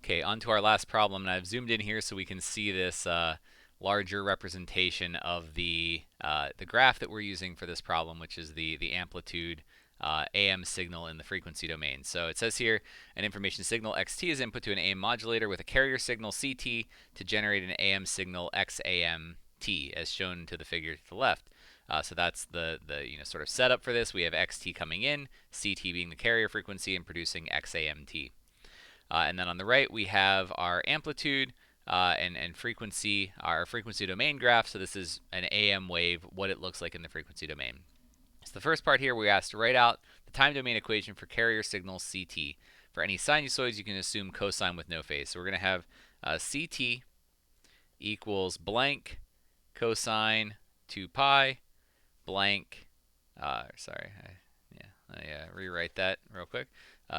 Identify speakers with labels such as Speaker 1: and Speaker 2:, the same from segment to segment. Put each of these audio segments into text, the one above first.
Speaker 1: Okay, on to our last problem, and I've zoomed in here so we can see this larger representation of the graph that we're using for this problem, which is the amplitude AM signal in the frequency domain. So it says here, an information signal xt is input to an AM modulator with a carrier signal ct to generate an AM signal XAMT, as shown to the figure to the left. So that's the sort of setup for this. We have xt coming in, ct being the carrier frequency and producing XAMT. And then on the right, we have our amplitude and frequency, our frequency domain graph. So this is an AM wave, what it looks like in the frequency domain. So the first part here, we asked to write out the time domain equation for carrier signal CT. For any sinusoids, you can assume cosine with no phase. So we're going to have CT equals blank cosine 2 pi blank, rewrite that real quick.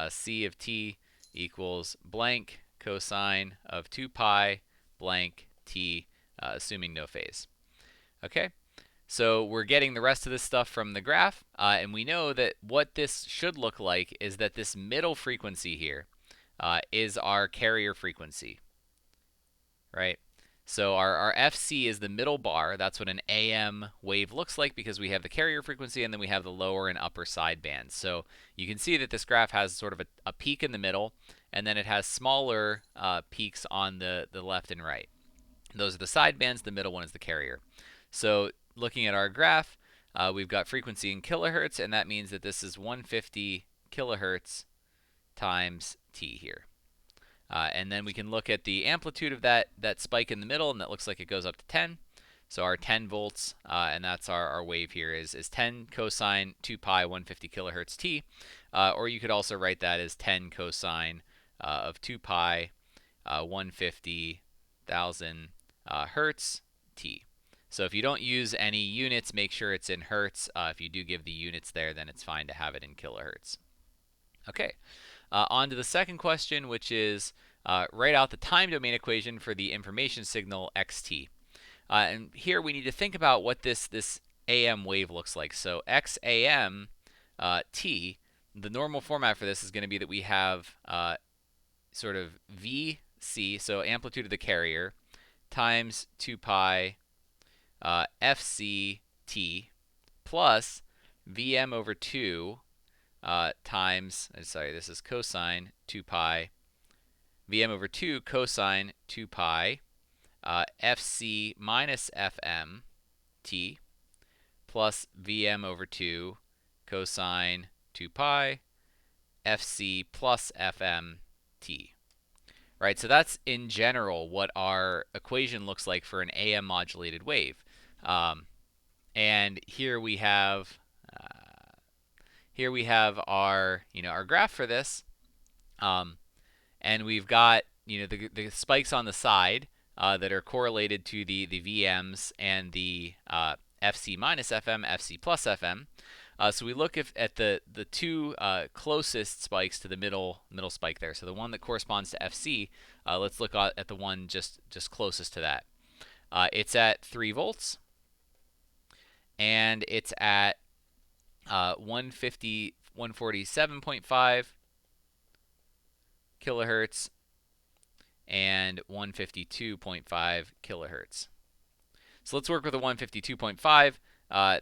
Speaker 1: C of t equals blank cosine of 2 pi blank t, assuming no phase. Okay, so we're getting the rest of this stuff from the graph, and we know that what this should look like is that this middle frequency here is our carrier frequency, right? So our FC is the middle bar. That's what an AM wave looks like because we have the carrier frequency and then we have the lower and upper side bands. So you can see that this graph has sort of a peak in the middle, and then it has smaller peaks on the left and right. Those are the side bands. The middle one is the carrier. So looking at our graph, we've got frequency in kilohertz, and that means that this is 150 kilohertz times t here. And then we can look at the amplitude of that spike in the middle, and that looks like it goes up to 10. So our 10 volts, and that's our wave here, is 10 cosine 2 pi 150 kilohertz t. Or you could also write that as 10 cosine of 2 pi 150,000 hertz t. So if you don't use any units, make sure it's in hertz. If you do give the units there, then it's fine to have it in kilohertz. Okay, on to the second question, which is write out the time domain equation for the information signal xt. And here we need to think about what this AM wave looks like. So XAM t, the normal format for this is going to be that we have sort of VC, so amplitude of the carrier, times 2 pi FCT plus VM over 2 times, this is cosine 2 pi, Vm over 2 cosine 2 pi Fc minus Fm t plus Vm over 2 cosine 2 pi Fc plus Fm t. Right, so that's in general what our equation looks like for an AM modulated wave. And here we have our our graph for this, and we've got the spikes on the side that are correlated to the VMs and the Fc minus Fm, Fc plus Fm. So we look at the two closest spikes to the middle spike there. So the one that corresponds to Fc, let's look at the one just closest to that. It's at 3 volts, and it's at 147.5 kilohertz and 152.5 kilohertz. So let's work with a 152.5.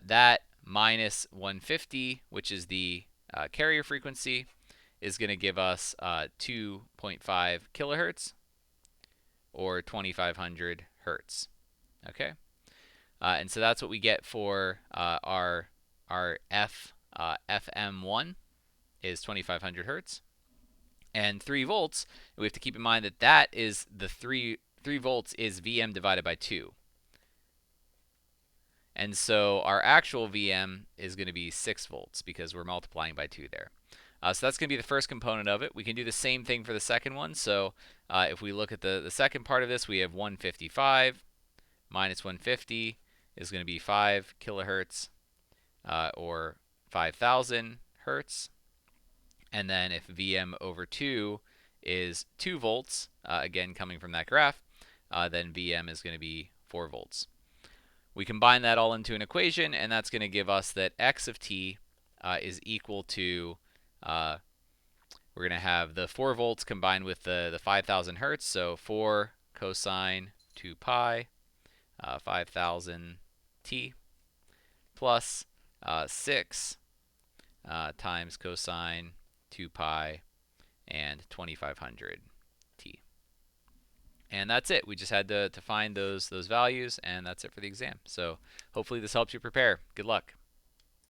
Speaker 1: That minus 150, which is the carrier frequency, is going to give us 2.5 kilohertz or 2500 hertz. Okay, and so that's what we get for our FM1 is 2500 hertz, and 3 volts. We have to keep in mind that that is the 3 volts is Vm divided by 2. And so our actual VM is going to be 6 volts because we're multiplying by 2 there. So that's going to be the first component of it. We can do the same thing for the second one. So if we look at the second part of this, we have 155 minus 150 is going to be 5 kilohertz or 5,000 hertz. And then if Vm over 2 is 2 volts, again coming from that graph, then Vm is going to be 4 volts. We combine that all into an equation, and that's going to give us that x of t is equal to we're going to have the 4 volts combined with the 5,000 hertz, so 4 cosine 2 pi 5,000 t plus 6 times cosine 2 pi and 2,500 t. And that's it. We just had to find those values, and that's it for the exam. So hopefully this helps you prepare. Good luck.